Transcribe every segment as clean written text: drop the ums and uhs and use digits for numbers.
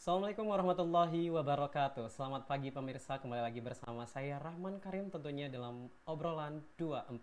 Assalamualaikum warahmatullahi wabarakatuh. Selamat pagi pemirsa, kembali lagi bersama saya Rahman Karim tentunya dalam obrolan 24.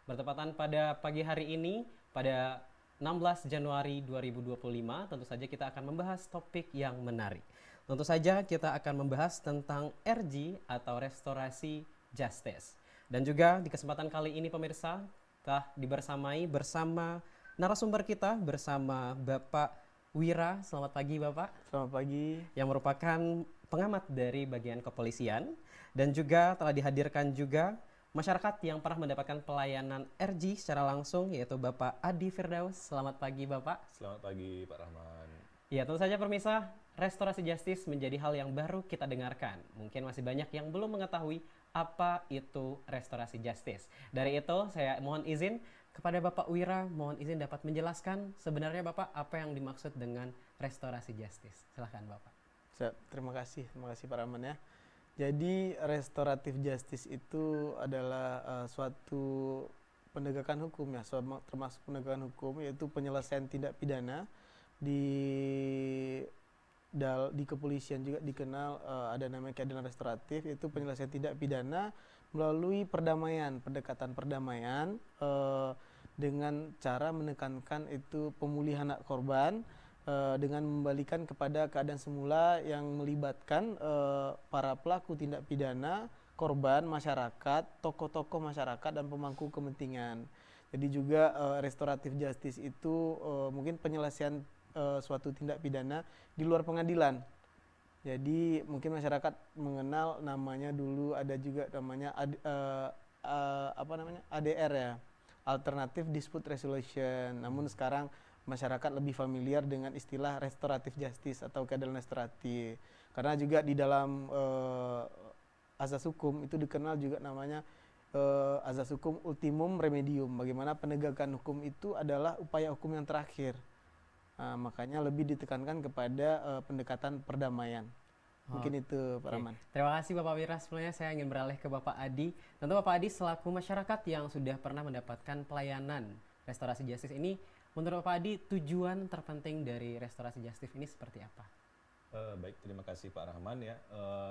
Bertepatan pada pagi hari ini, pada 16 Januari 2025, tentu saja kita akan membahas topik yang menarik. Tentu saja kita akan membahas tentang RJ atau Restorasi Justice. Dan juga di kesempatan kali ini pemirsa, telah dibersamai bersama narasumber kita bersama Bapak Wira. Selamat pagi Bapak, Selamat pagi. yang merupakan pengamat dari bagian kepolisian, dan juga telah dihadirkan juga masyarakat yang pernah mendapatkan pelayanan RJ secara langsung, yaitu Bapak Adi Firdaus. Selamat pagi Bapak. Selamat pagi Pak Rahman. Ya, tentu saja pemirsa, restorasi justice menjadi hal yang baru kita dengarkan. Mungkin masih banyak yang belum mengetahui apa itu restorasi justice. Dari itu, saya mohon izin kepada Bapak Wira, mohon izin dapat menjelaskan sebenarnya Bapak apa yang dimaksud dengan restorasi justice. Silahkan Bapak. Terima kasih Pak Rahman ya. Jadi restoratif justice itu adalah suatu penegakan hukum ya, termasuk penegakan hukum, yaitu penyelesaian tindak pidana di di kepolisian juga dikenal ada namanya keadilan restoratif, yaitu penyelesaian tindak pidana melalui perdamaian, pendekatan perdamaian dengan cara menekankan itu pemulihan hak korban dengan membalikan kepada keadaan semula yang melibatkan para pelaku tindak pidana, korban, masyarakat, tokoh-tokoh masyarakat dan pemangku kepentingan. Jadi juga restoratif justice itu mungkin penyelesaian suatu tindak pidana di luar pengadilan. Jadi mungkin masyarakat mengenal namanya, dulu ada juga namanya ADR ya, Alternative Dispute Resolution. Namun sekarang masyarakat lebih familiar dengan istilah restoratif justice atau keadilan restoratif. Karena juga di dalam azas hukum itu dikenal juga namanya azas hukum ultimum remedium. Bagaimana penegakan hukum itu adalah upaya hukum yang terakhir. Makanya lebih ditekankan kepada pendekatan perdamaian. Mungkin itu Pak Rahman. Terima kasih Bapak Wira. Sebelumnya saya ingin beralih ke Bapak Adi. Tentu Bapak Adi selaku masyarakat yang sudah pernah mendapatkan pelayanan restorasi justice ini, menurut Bapak Adi tujuan terpenting dari restorasi justice ini seperti apa? Baik, terima kasih Pak Rahman ya.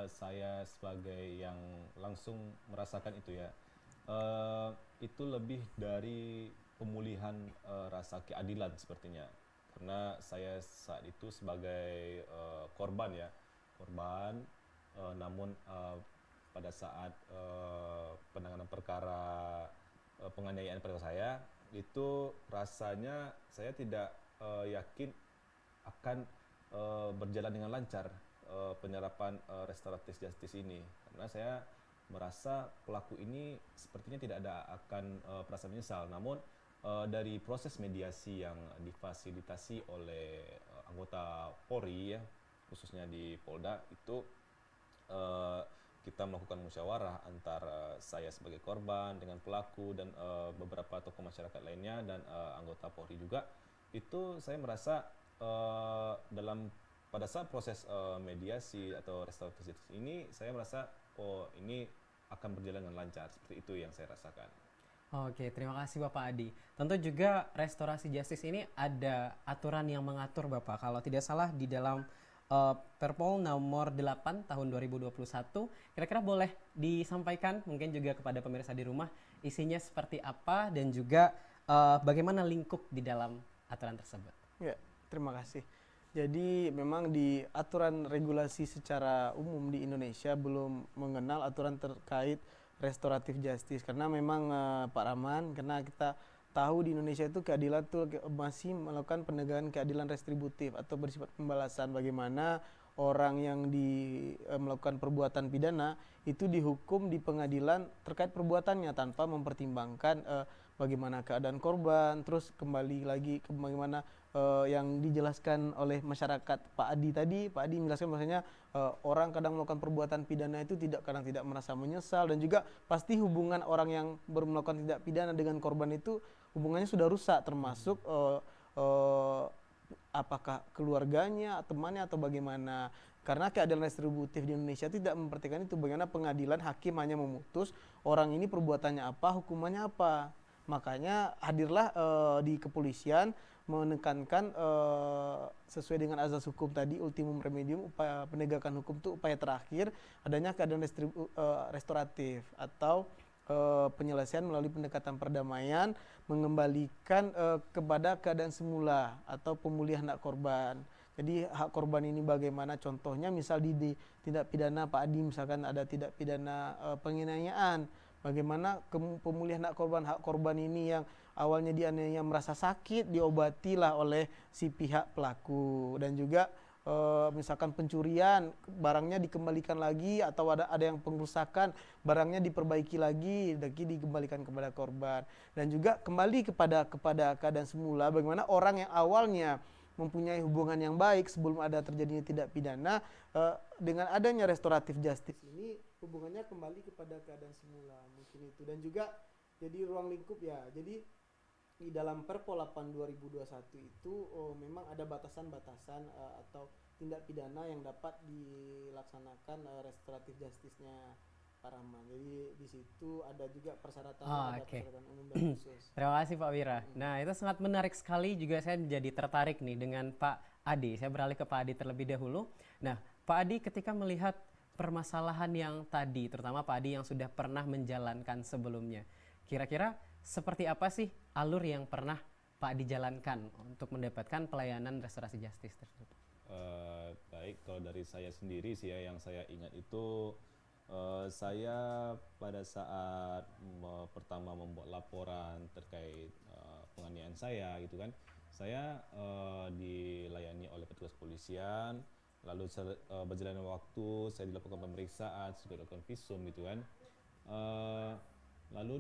Saya sebagai yang langsung merasakan itu ya, itu lebih dari pemulihan rasa keadilan sepertinya. Karena saya saat itu sebagai korban ya, namun pada saat penanganan perkara penganiayaan pada saya, itu rasanya saya tidak yakin akan berjalan dengan lancar penyerapan restoratif justice ini, karena saya merasa pelaku ini sepertinya tidak ada akan perasaan menyesal. Namun dari proses mediasi yang difasilitasi oleh anggota Polri ya, khususnya di Polda itu, kita melakukan musyawarah antara saya sebagai korban dengan pelaku dan beberapa tokoh masyarakat lainnya dan anggota Polri juga. Itu saya merasa dalam pada saat proses mediasi atau restoratif justice ini, saya merasa ini akan berjalan dengan lancar. Seperti itu yang saya rasakan. Oke, terima kasih Bapak Adi. Tentu juga restorasi justice ini ada aturan yang mengatur Bapak. Kalau tidak salah di dalam Perpol nomor 8 tahun 2021, kira-kira boleh disampaikan mungkin juga kepada pemirsa di rumah isinya seperti apa dan juga bagaimana lingkup di dalam aturan tersebut. Ya, terima kasih. Jadi memang di aturan regulasi secara umum di Indonesia belum mengenal aturan terkait restoratif justice, karena memang Pak Rahman, karena kita tahu di Indonesia itu keadilan itu masih melakukan penegakan keadilan restributif atau bersifat pembalasan. Bagaimana orang yang melakukan perbuatan pidana itu dihukum di pengadilan terkait perbuatannya tanpa mempertimbangkan bagaimana keadaan korban, terus kembali lagi ke bagaimana yang dijelaskan oleh masyarakat Pak Adi tadi. Pak Adi menjelaskan bahwasanya orang kadang melakukan perbuatan pidana itu kadang tidak merasa menyesal, dan juga pasti hubungan orang yang melakukan tindak pidana dengan korban itu hubungannya sudah rusak, termasuk apakah keluarganya, temannya atau bagaimana. Karena keadilan restributif di Indonesia tidak memperhatikan itu, bagaimana pengadilan hakim hanya memutus orang ini perbuatannya apa, hukumannya apa. Makanya hadirlah di kepolisian menekankan sesuai dengan azas hukum tadi, ultimum remedium, upaya penegakan hukum itu upaya terakhir, adanya keadaan restoratif atau penyelesaian melalui pendekatan perdamaian, mengembalikan kepada keadaan semula atau pemulihan hak korban. Jadi hak korban ini bagaimana contohnya, misal di tindak pidana Pak Adi misalkan ada tindak pidana penganiayaan, bagaimana pemulihan hak korban ini yang awalnya dianiaya merasa sakit diobatilah oleh si pihak pelaku, dan juga misalkan pencurian barangnya dikembalikan lagi, atau ada yang pengrusakan barangnya diperbaiki lagi dikembalikan kepada korban, dan juga kembali kepada keadaan semula, bagaimana orang yang awalnya mempunyai hubungan yang baik sebelum ada terjadinya tindak pidana, dengan adanya restoratif justice ini hubungannya kembali kepada keadaan semula, mungkin itu. Dan juga jadi ruang lingkup ya, jadi di dalam Perpol 8 2021 itu memang ada batasan-batasan atau tindak pidana yang dapat dilaksanakan restoratif justice-nya Pak Rahman. Jadi di situ ada juga persyaratan, ada persyaratan umum dan khusus. Terima kasih Pak Wira. Nah, itu sangat menarik sekali, juga saya menjadi tertarik nih dengan Pak Adi. Saya beralih ke Pak Adi terlebih dahulu. Nah, Pak Adi ketika melihat permasalahan yang tadi, terutama Pak Adi yang sudah pernah menjalankan sebelumnya, kira-kira seperti apa sih alur yang pernah Pak Adi jalankan untuk mendapatkan pelayanan restorasi justice tersebut? Baik, kalau dari saya sendiri sih ya, yang saya ingat itu saya pada saat pertama membuat laporan terkait penganiayaan saya gitu kan, saya dilayani oleh petugas kepolisian, lalu berjalannya waktu saya dilakukan pemeriksaan, juga dilakukan visum gitu kan. Lalu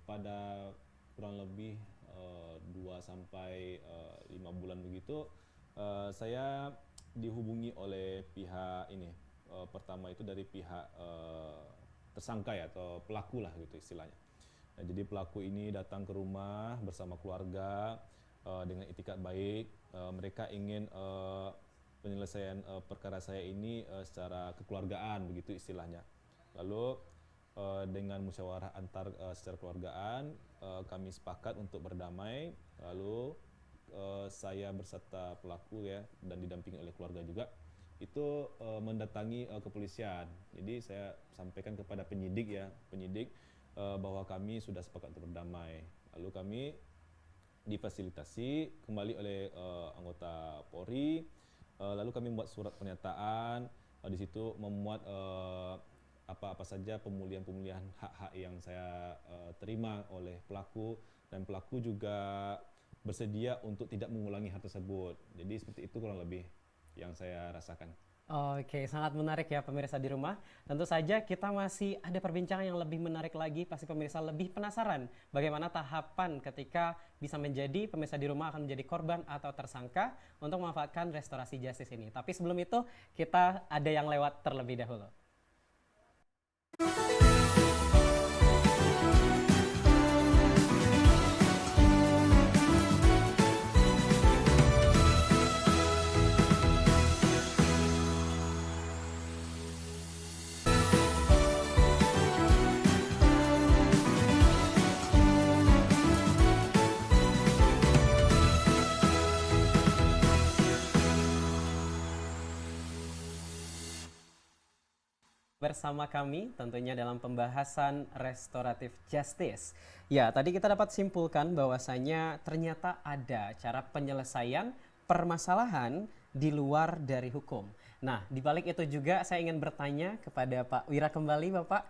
pada kurang lebih 2 sampai 5 bulan begitu, saya dihubungi oleh pihak ini, pertama itu dari pihak tersangka ya, atau pelaku lah gitu istilahnya. Nah, jadi pelaku ini datang ke rumah bersama keluarga dengan itikat baik. Mereka ingin penyelesaian perkara saya ini secara kekeluargaan begitu istilahnya. Lalu dengan musyawarah antar secara keluargaan, kami sepakat untuk berdamai. Lalu saya berserta pelaku ya, dan didampingi oleh keluarga juga, itu mendatangi kepolisian. Jadi saya sampaikan kepada penyidik bahwa kami sudah sepakat untuk berdamai. Lalu kami difasilitasi kembali oleh anggota Polri. Lalu kami membuat surat pernyataan, di situ memuat apa-apa saja pemulihan hak-hak yang saya terima oleh pelaku, dan pelaku juga bersedia untuk tidak mengulangi hal tersebut. Jadi seperti itu kurang lebih yang saya rasakan. Oke, sangat menarik ya pemirsa di rumah. Tentu saja kita masih ada perbincangan yang lebih menarik lagi. Pasti pemirsa lebih penasaran bagaimana tahapan ketika bisa menjadi, pemirsa di rumah akan menjadi korban atau tersangka untuk memanfaatkan restorasi justice ini. Tapi sebelum itu kita ada yang lewat terlebih dahulu. Bersama kami tentunya dalam pembahasan restoratif justice. Ya, tadi kita dapat simpulkan bahwasanya ternyata ada cara penyelesaian permasalahan di luar dari hukum. Nah, di balik itu juga saya ingin bertanya kepada Pak Wira kembali, Bapak.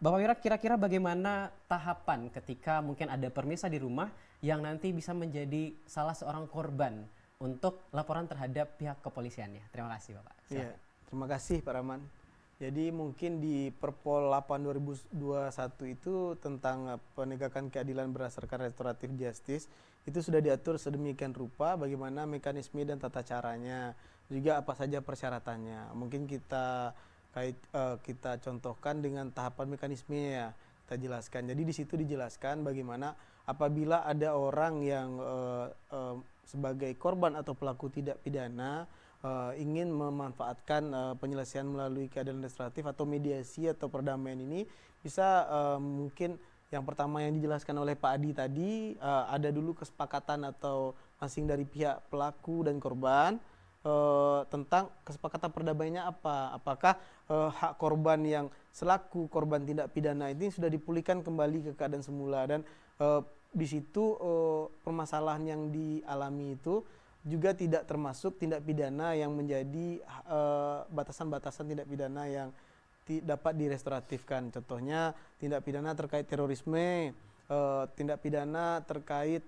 Bapak Wira, kira-kira bagaimana tahapan ketika mungkin ada pemirsa di rumah yang nanti bisa menjadi salah seorang korban untuk laporan terhadap pihak kepolisiannya? Terima kasih, Bapak. Iya, terima kasih Pak Rahman. Jadi mungkin di Perpol 8 2021 itu tentang penegakan keadilan berdasarkan restoratif justice itu sudah diatur sedemikian rupa bagaimana mekanisme dan tata caranya, juga apa saja persyaratannya. Mungkin kita contohkan dengan tahapan mekanismenya ya, kita jelaskan. Jadi di situ dijelaskan bagaimana apabila ada orang yang sebagai korban atau pelaku tindak pidana ingin memanfaatkan penyelesaian melalui keadilan restoratif atau mediasi atau perdamaian ini, bisa mungkin yang pertama yang dijelaskan oleh Pak Adi tadi, ada dulu kesepakatan atau masing dari pihak pelaku dan korban tentang kesepakatan perdamaiannya apa. Apakah hak korban yang selaku korban tindak pidana ini sudah dipulihkan kembali ke keadaan semula, dan di situ permasalahan yang dialami itu juga tidak termasuk tindak pidana yang menjadi batasan-batasan tindak pidana yang dapat direstoratifkan. Contohnya tindak pidana terkait terorisme, tindak pidana terkait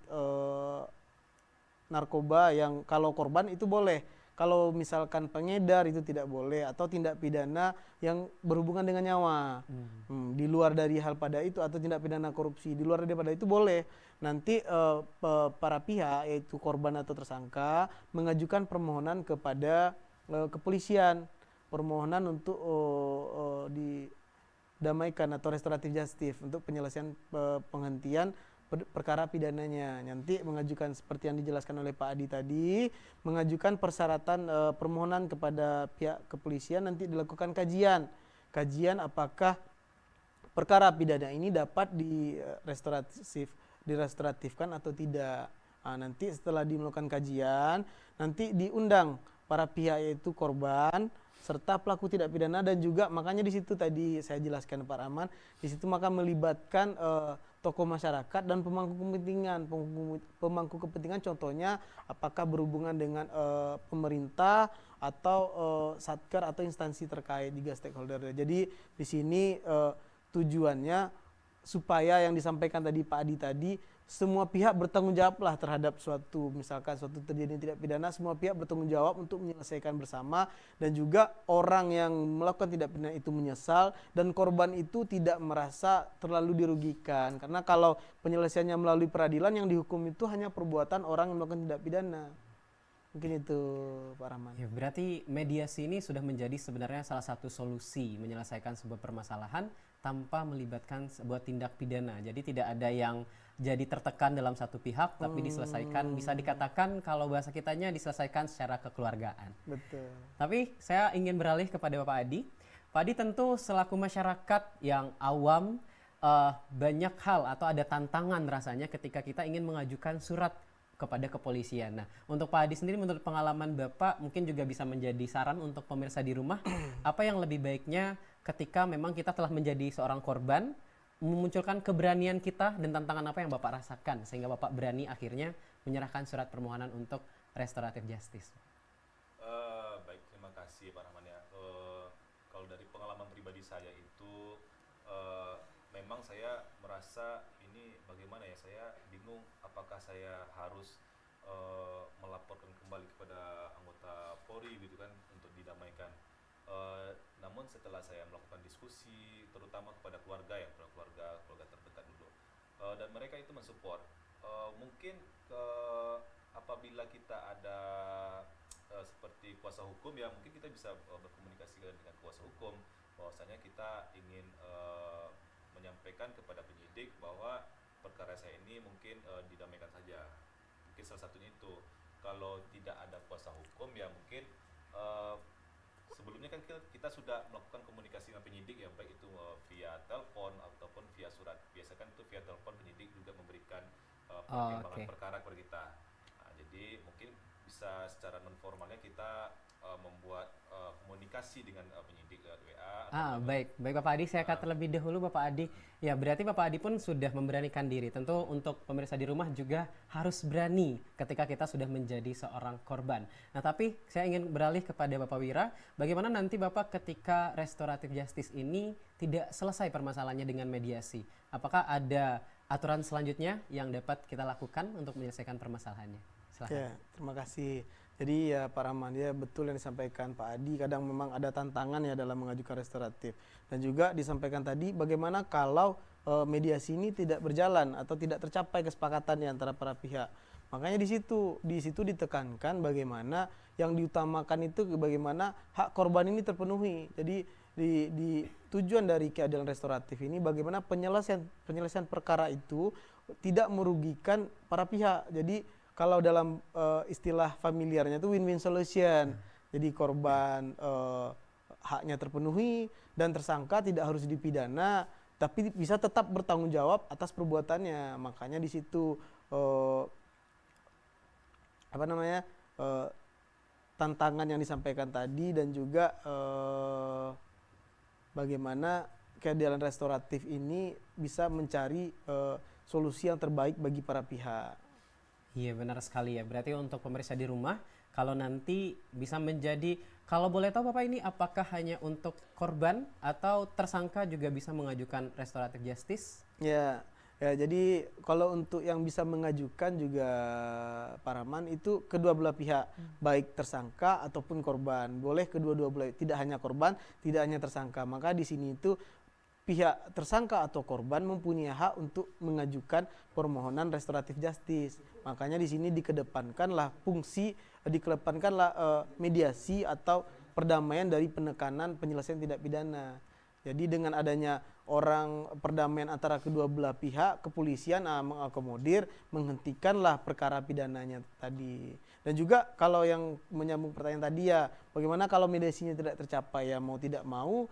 narkoba yang kalau korban itu boleh, kalau misalkan pengedar itu tidak boleh, atau tindak pidana yang berhubungan dengan nyawa. Di luar dari hal pada itu, atau tindak pidana korupsi di luar daripada itu boleh. Nanti para pihak yaitu korban atau tersangka mengajukan permohonan kepada kepolisian, permohonan untuk didamaikan atau restoratif justice untuk penyelesaian penghentian perkara pidananya. Nanti mengajukan seperti yang dijelaskan oleh Pak Adi tadi, mengajukan persyaratan permohonan kepada pihak kepolisian, nanti dilakukan kajian apakah perkara pidana ini dapat direstoratifkan atau tidak. Nanti setelah melakukan kajian, nanti diundang para pihak yaitu korban serta pelaku tidak pidana, dan juga makanya di situ tadi saya jelaskan Pak Rahman, di situ maka melibatkan tokoh masyarakat dan pemangku kepentingan, contohnya apakah berhubungan dengan pemerintah atau satker atau instansi terkait, juga stakeholder. Jadi di sini tujuannya supaya yang disampaikan tadi Pak Adi tadi, semua pihak bertanggung jawablah terhadap misalkan suatu terjadi tindak pidana, semua pihak bertanggung jawab untuk menyelesaikan bersama, dan juga orang yang melakukan tindak pidana itu menyesal dan korban itu tidak merasa terlalu dirugikan, karena kalau penyelesaiannya melalui peradilan, yang dihukum itu hanya perbuatan orang yang melakukan tindak pidana. Mungkin itu Pak Rahman. Ya, berarti mediasi ini sudah menjadi sebenarnya salah satu solusi menyelesaikan sebuah permasalahan tanpa melibatkan sebuah tindak pidana. Jadi tidak ada yang jadi tertekan dalam satu pihak, tapi diselesaikan, bisa dikatakan kalau bahasa kitanya diselesaikan secara kekeluargaan. Betul. Tapi saya ingin beralih kepada Bapak Adi. Pak Adi tentu selaku masyarakat yang awam, banyak hal atau ada tantangan rasanya ketika kita ingin mengajukan surat kepada kepolisian. Nah, untuk Pak Adi sendiri, menurut pengalaman Bapak, mungkin juga bisa menjadi saran untuk pemirsa di rumah, apa yang lebih baiknya ketika memang kita telah menjadi seorang korban, memunculkan keberanian kita, dan tantangan apa yang Bapak rasakan sehingga Bapak berani akhirnya menyerahkan surat permohonan untuk restoratif justice? Baik, terima kasih Pak Rahman ya. Kalau dari pengalaman pribadi saya itu, memang saya merasa ini bagaimana ya, saya bingung apakah saya harus melaporkan kembali kepada anggota Polri gitu kan untuk didamaikan. Namun setelah saya melakukan diskusi, terutama kepada keluarga ya, keluarga terdekat dulu, dan mereka itu mensupport. Mungkin apabila kita ada seperti kuasa hukum ya, mungkin kita bisa berkomunikasi dengan kuasa hukum bahwasanya kita ingin menyampaikan kepada penyidik bahwa perkara saya ini mungkin didamaikan saja. Mungkin salah satunya itu. Kalau tidak ada kuasa hukum ya mungkin sebelumnya kan kita sudah melakukan komunikasi dengan penyidik ya, baik itu via telepon ataupun via surat. Biasakan itu via telepon, penyidik juga memberikan pertimbangan perkara kepada kita. Nah, jadi mungkin bisa secara non formalnya kita membuat komunikasi dengan penyidik lewat WA. Baik Bapak Adi, saya akan terlebih dahulu Bapak Adi. Ya, berarti Bapak Adi pun sudah memberanikan diri. Tentu untuk pemirsa di rumah juga harus berani ketika kita sudah menjadi seorang korban. Nah, tapi saya ingin beralih kepada Bapak Wira. Bagaimana nanti Bapak ketika restoratif justice ini tidak selesai permasalahannya dengan mediasi? Apakah ada aturan selanjutnya yang dapat kita lakukan untuk menyelesaikan permasalahannya? Silahkan. Ya, terima kasih. Jadi ya Pak Rahman, ya betul yang disampaikan Pak Adi, kadang memang ada tantangan ya dalam mengajukan restoratif. Dan juga disampaikan tadi bagaimana kalau mediasi ini tidak berjalan atau tidak tercapai kesepakatan di antara para pihak. Makanya di situ ditekankan bagaimana yang diutamakan itu bagaimana hak korban ini terpenuhi. Jadi di tujuan dari keadilan restoratif ini bagaimana penyelesaian perkara itu tidak merugikan para pihak. Jadi kalau dalam istilah familiarnya itu win-win solution. Jadi korban haknya terpenuhi dan tersangka tidak harus dipidana, tapi bisa tetap bertanggung jawab atas perbuatannya. Makanya di situ apa namanya tantangan yang disampaikan tadi, dan juga bagaimana keadilan restoratif ini bisa mencari solusi yang terbaik bagi para pihak. Iya benar sekali ya. Berarti untuk pemirsa di rumah, kalau nanti bisa menjadi, kalau boleh tahu Bapak ini apakah hanya untuk korban atau tersangka juga bisa mengajukan restoratif justice? Ya, ya, jadi kalau untuk yang bisa mengajukan juga Pak Rahman itu kedua belah pihak, baik tersangka ataupun korban. Boleh kedua-dua belah, tidak hanya korban, tidak hanya tersangka. Maka di sini itu pihak tersangka atau korban mempunyai hak untuk mengajukan permohonan restoratif justice. Makanya di sini dikedepankanlah mediasi atau perdamaian dari penekanan penyelesaian tindak pidana. Jadi dengan adanya perdamaian antara kedua belah pihak, kepolisian mengakomodir, menghentikanlah perkara pidananya tadi. Dan juga kalau yang menyambung pertanyaan tadi ya, bagaimana kalau mediasinya tidak tercapai, ya mau tidak mau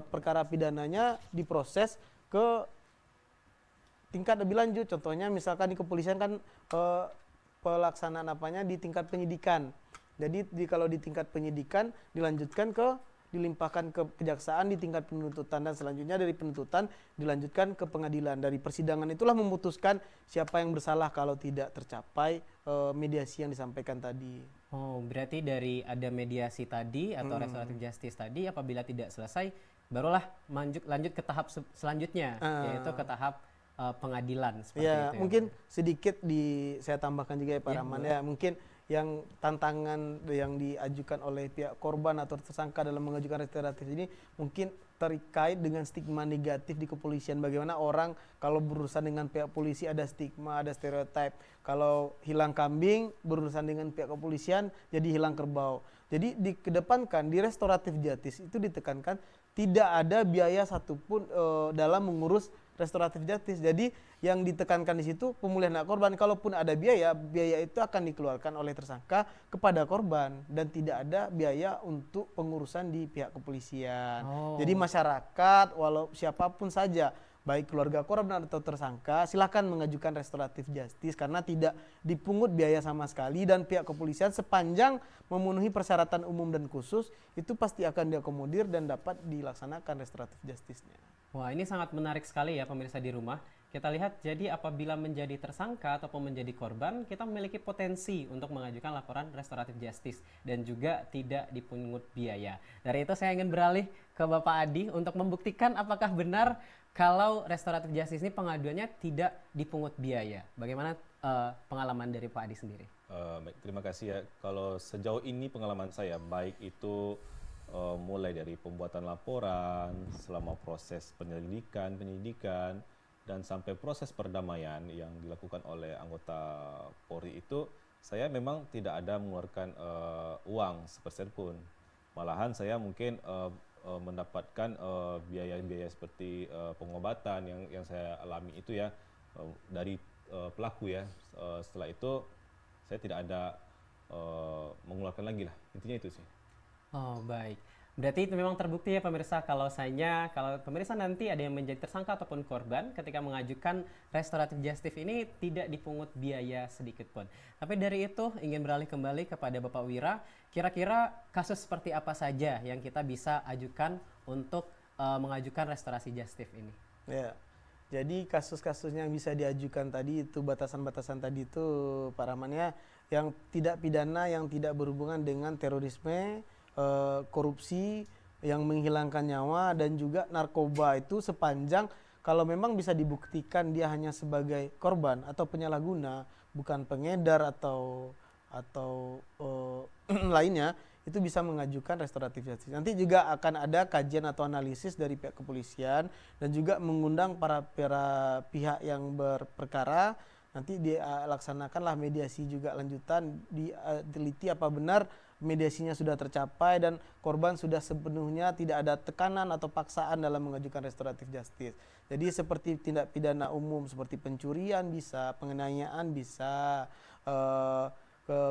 perkara pidananya diproses ke tingkat lebih lanjut. Contohnya misalkan di kepolisian kan pelaksanaan di tingkat penyidikan. Jadi kalau di tingkat penyidikan dilanjutkan dilimpahkan ke kejaksaan di tingkat penuntutan, dan selanjutnya dari penuntutan dilanjutkan ke pengadilan. Dari persidangan itulah memutuskan siapa yang bersalah kalau tidak tercapai mediasi yang disampaikan tadi. Oh, berarti dari ada mediasi tadi atau restoratif justice tadi, apabila tidak selesai, barulah lanjut ke tahap selanjutnya, yaitu ke tahap pengadilan seperti Ya, itu. Ya, mungkin sedikit saya tambahkan juga ya Pak Rahman boleh. ya. Mungkin yang tantangan yang diajukan oleh pihak korban atau tersangka dalam mengajukan restoratif ini mungkin terkait dengan stigma negatif di kepolisian. Bagaimana orang kalau berurusan dengan pihak polisi ada stigma, ada stereotip. Kalau hilang kambing berurusan dengan pihak kepolisian jadi hilang kerbau. Jadi dikedepankan di restoratif justice itu ditekankan tidak ada biaya satupun dalam mengurus restoratif justice. Jadi yang ditekankan di situ pemulihan hak korban. Kalaupun ada biaya itu akan dikeluarkan oleh tersangka kepada korban, dan tidak ada biaya untuk pengurusan di pihak kepolisian. Jadi masyarakat walau siapapun saja, baik keluarga korban atau tersangka, silakan mengajukan restoratif justice karena tidak dipungut biaya sama sekali, dan pihak kepolisian sepanjang memenuhi persyaratan umum dan khusus itu pasti akan diakomodir dan dapat dilaksanakan restoratif justice-nya. Wah, ini sangat menarik sekali ya pemirsa di rumah. Kita lihat, jadi apabila menjadi tersangka ataupun menjadi korban, kita memiliki potensi untuk mengajukan laporan restoratif justice dan juga tidak dipungut biaya. Dari itu saya ingin beralih ke Bapak Adi untuk membuktikan apakah benar kalau restoratif justice ini pengaduannya tidak dipungut biaya. Bagaimana pengalaman dari Pak Adi sendiri? Baik, terima kasih ya. Kalau sejauh ini pengalaman saya, baik itu mulai dari pembuatan laporan, selama proses penyidikan, dan sampai proses perdamaian yang dilakukan oleh anggota Polri itu, saya memang tidak ada mengeluarkan uang sepeser pun. Malahan saya mungkin mendapatkan biaya-biaya seperti pengobatan yang saya alami itu ya dari pelaku ya. Setelah itu saya tidak ada mengeluarkan lagi lah, intinya itu sih. Oh, baik. Berarti itu memang terbukti ya pemirsa, kalau pemirsa nanti ada yang menjadi tersangka ataupun korban ketika mengajukan restoratif justice ini tidak dipungut biaya sedikit pun. Tapi dari itu ingin beralih kembali kepada Bapak Wira, kira-kira kasus seperti apa saja yang kita bisa ajukan untuk mengajukan restorasi justice ini? Ya. Jadi kasus-kasus yang bisa diajukan tadi itu, batasan-batasan tadi itu Pak Rahman ya, yang tidak pidana, yang tidak berhubungan dengan terorisme, korupsi, yang menghilangkan nyawa, dan juga narkoba, itu sepanjang kalau memang bisa dibuktikan dia hanya sebagai korban atau penyalahguna, bukan pengedar atau lainnya, itu bisa mengajukan restoratif justice. Nanti juga akan ada kajian atau analisis dari pihak kepolisian dan juga mengundang para pihak yang berperkara. Nanti dilaksanakanlah mediasi juga lanjutan, diteliti apa benar mediasinya sudah tercapai dan korban sudah sepenuhnya tidak ada tekanan atau paksaan dalam mengajukan restoratif justice. Jadi seperti tindak pidana umum seperti pencurian bisa, penganiayaan bisa,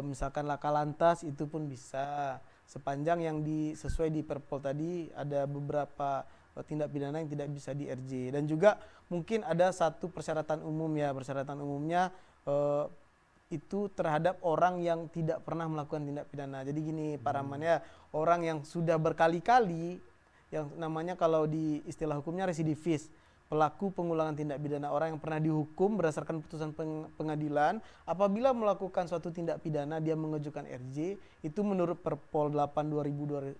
misalkan laka lantas itu pun bisa, sepanjang yang sesuai di Perpol tadi. Ada beberapa tindak pidana yang tidak bisa di RJ. Dan juga mungkin ada satu persyaratan umum ya, persyaratan umumnya itu terhadap orang yang tidak pernah melakukan tindak pidana. Jadi gini Pak Rahman ya, orang yang sudah berkali-kali, yang namanya kalau di istilah hukumnya residivis, pelaku pengulangan tindak pidana, orang yang pernah dihukum berdasarkan putusan pengadilan, apabila melakukan suatu tindak pidana dia mengajukan RJ, itu menurut Perpol 8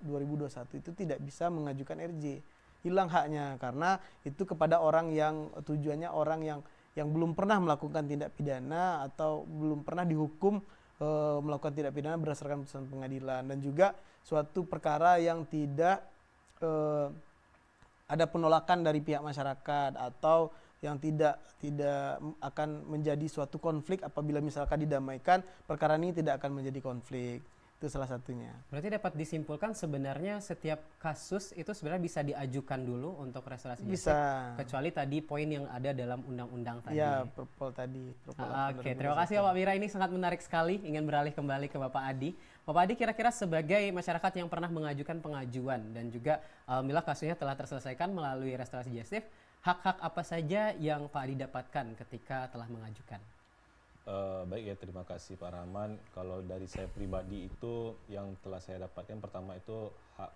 2021 itu tidak bisa mengajukan RJ. Hilang haknya karena itu kepada orang yang tujuannya orang yang belum pernah melakukan tindak pidana atau belum pernah dihukum melakukan tindak pidana berdasarkan putusan pengadilan, dan juga suatu perkara yang tidak ada penolakan dari pihak masyarakat atau yang tidak akan menjadi suatu konflik apabila misalkan didamaikan, perkara ini tidak akan menjadi konflik. Itu salah satunya. Berarti dapat disimpulkan sebenarnya setiap kasus itu sebenarnya bisa diajukan dulu untuk restorasi justice. Bisa. Kecuali tadi poin yang ada dalam undang-undang tadi. Ya, Perpol tadi. Oke, terima kasih Pak Wira. Ini sangat menarik sekali. Ingin beralih kembali ke Bapak Adi. Bapak Adi, kira-kira sebagai masyarakat yang pernah mengajukan pengajuan dan juga alhamdulillah kasusnya telah terselesaikan melalui restorasi justice, hak-hak apa saja yang Pak Adi dapatkan ketika telah mengajukan? Baik ya, terima kasih Pak Rahman. Kalau dari saya pribadi itu yang telah saya dapatkan, pertama itu hak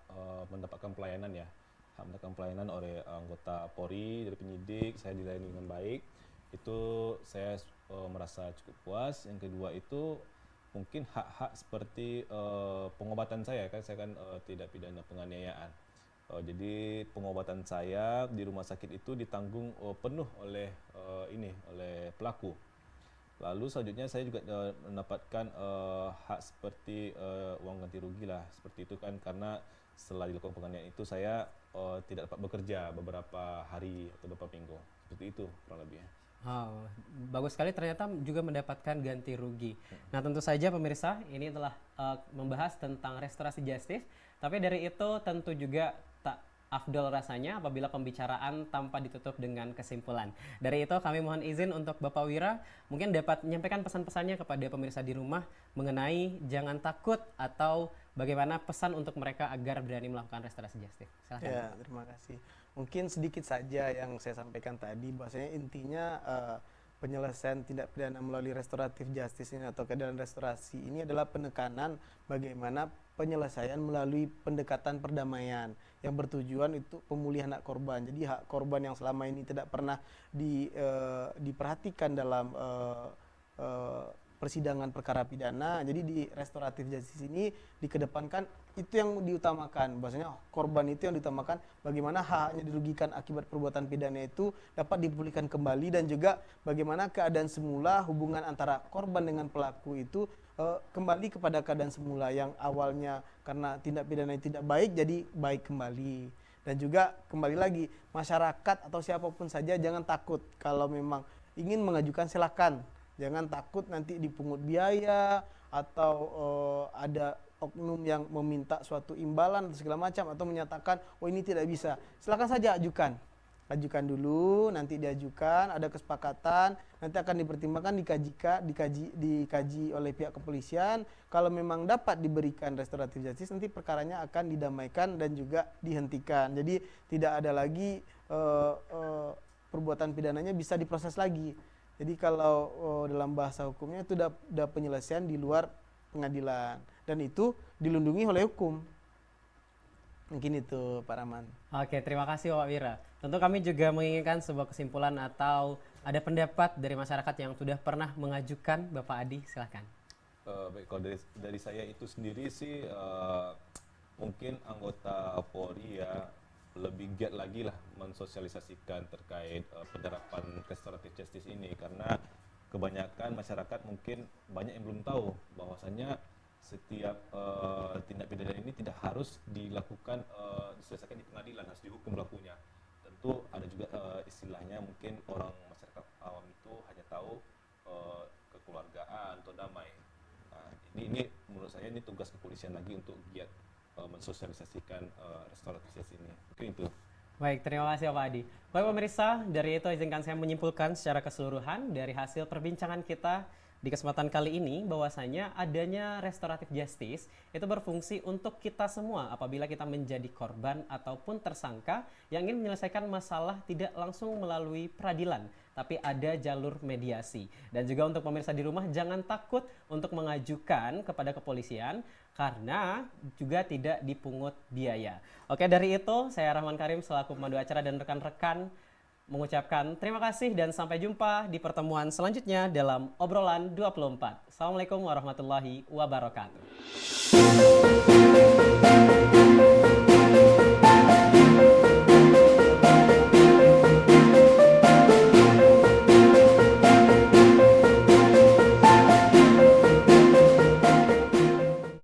mendapatkan pelayanan ya, hak mendapatkan pelayanan oleh anggota Polri, dari penyidik, saya dilayani dengan baik. Itu saya merasa cukup puas. Yang kedua itu mungkin hak-hak seperti pengobatan saya kan tidak pidana penganiayaan. Jadi pengobatan saya di rumah sakit itu ditanggung penuh oleh oleh pelaku. Lalu selanjutnya saya juga mendapatkan hak seperti uang ganti rugi lah, seperti itu kan, karena setelah dilakukan penganiayaan itu saya tidak dapat bekerja beberapa hari atau beberapa minggu, seperti itu kurang lebih. Oh, bagus sekali, ternyata juga mendapatkan ganti rugi. Nah, tentu saja pemirsa, ini telah membahas tentang restorasi justice, tapi dari itu tentu juga tak afdol rasanya apabila pembicaraan tanpa ditutup dengan kesimpulan. Dari itu kami mohon izin untuk Bapak Wira mungkin dapat menyampaikan pesan-pesannya kepada pemirsa di rumah mengenai jangan takut atau bagaimana pesan untuk mereka agar berani melakukan restorasi justice. Silakan. Ya, terima kasih. Mungkin sedikit saja yang saya sampaikan tadi, bahwasanya intinya penyelesaian tindak pidana melalui restoratif justice ini atau keadilan restorasi ini adalah penekanan bagaimana penyelesaian melalui pendekatan perdamaian yang bertujuan itu pemulihan hak korban. Jadi hak korban yang selama ini tidak pernah diperhatikan dalam persidangan perkara pidana. Jadi di restoratif justice ini dikedepankan itu yang diutamakan, bahwasanya korban itu yang diutamakan, bagaimana haknya dirugikan akibat perbuatan pidana itu dapat dipulihkan kembali, dan juga bagaimana keadaan semula hubungan antara korban dengan pelaku itu kembali kepada keadaan semula yang awalnya karena tindak pidana tidak baik jadi baik kembali. Dan juga kembali lagi, masyarakat atau siapapun saja jangan takut, kalau memang ingin mengajukan silakan. Jangan takut nanti dipungut biaya atau ada oknum yang meminta suatu imbalan atau segala macam, atau menyatakan oh ini tidak bisa. Silakan saja ajukan. Ajukan dulu, nanti diajukan, ada kesepakatan, nanti akan dipertimbangkan, dikaji oleh pihak kepolisian. Kalau memang dapat diberikan restoratif justice, nanti perkaranya akan didamaikan dan juga dihentikan. Jadi tidak ada lagi perbuatan pidananya bisa diproses lagi. Jadi kalau dalam bahasa hukumnya itu sudah penyelesaian di luar pengadilan, dan itu dilindungi oleh hukum. Mungkin itu Pak Rahman. Oke, terima kasih Pak Wira. Tentu kami juga menginginkan sebuah kesimpulan atau ada pendapat dari masyarakat yang sudah pernah mengajukan. Bapak Adi, silakan. Baik, kalau dari saya itu sendiri sih mungkin anggota Polri ya lebih giat lagi lah mensosialisasikan terkait penerapan restoratif justice ini, karena kebanyakan masyarakat mungkin banyak yang belum tahu bahwasanya setiap tindak pidana ini tidak harus dilakukan diselesaikan di pengadilan, harus dihukum pelakunya. Tentu ada juga istilahnya mungkin orang masyarakat awam itu hanya tahu kekeluargaan atau damai. Nah, ini menurut saya ini tugas kepolisian lagi untuk giat mensosialisasikan restoratif justice ini. Mungkin itu. Baik, terima kasih Pak Adi. Baik pemirsa, dari itu izinkan saya menyimpulkan secara keseluruhan dari hasil perbincangan kita di kesempatan kali ini bahwasanya adanya restoratif justice itu berfungsi untuk kita semua apabila kita menjadi korban ataupun tersangka yang ingin menyelesaikan masalah tidak langsung melalui peradilan, tapi ada jalur mediasi. Dan juga untuk pemirsa di rumah, jangan takut untuk mengajukan kepada kepolisian karena juga tidak dipungut biaya. Oke, dari itu saya Rahman Karim selaku pemandu acara dan rekan-rekan mengucapkan terima kasih dan sampai jumpa di pertemuan selanjutnya dalam obrolan 24. Assalamualaikum warahmatullahi wabarakatuh.